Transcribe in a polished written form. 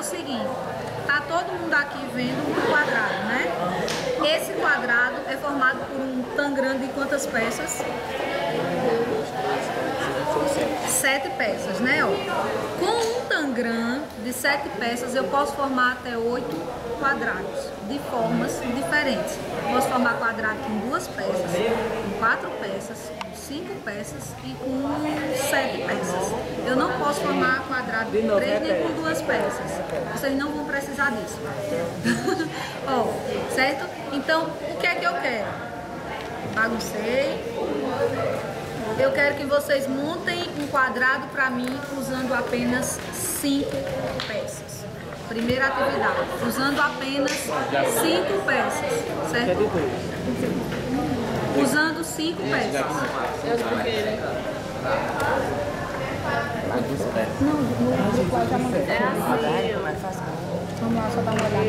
o seguinte, tá todo mundo aqui vendo um quadrado, né? Esse quadrado é formado por um tangram de quantas peças? 7 peças, né? Ó, com um tangram de 7 peças eu posso formar até 8 quadrados de formas diferentes. Posso formar quadrado com 2 peças, com 4 peças, com 5 peças e com 7 peças. Eu não posso formar quadrado com 3 nem com 2 peças. Vocês não vão precisar disso. Ó, certo? Então, o que é que eu quero? Baguncei. Eu quero que vocês montem um quadrado para mim usando apenas 5 peças. Primeira atividade, usando apenas 5 peças, certo? Usando 5 peças. Não, no qual já mandei. É assim. Vamos lá, só dar uma olhada.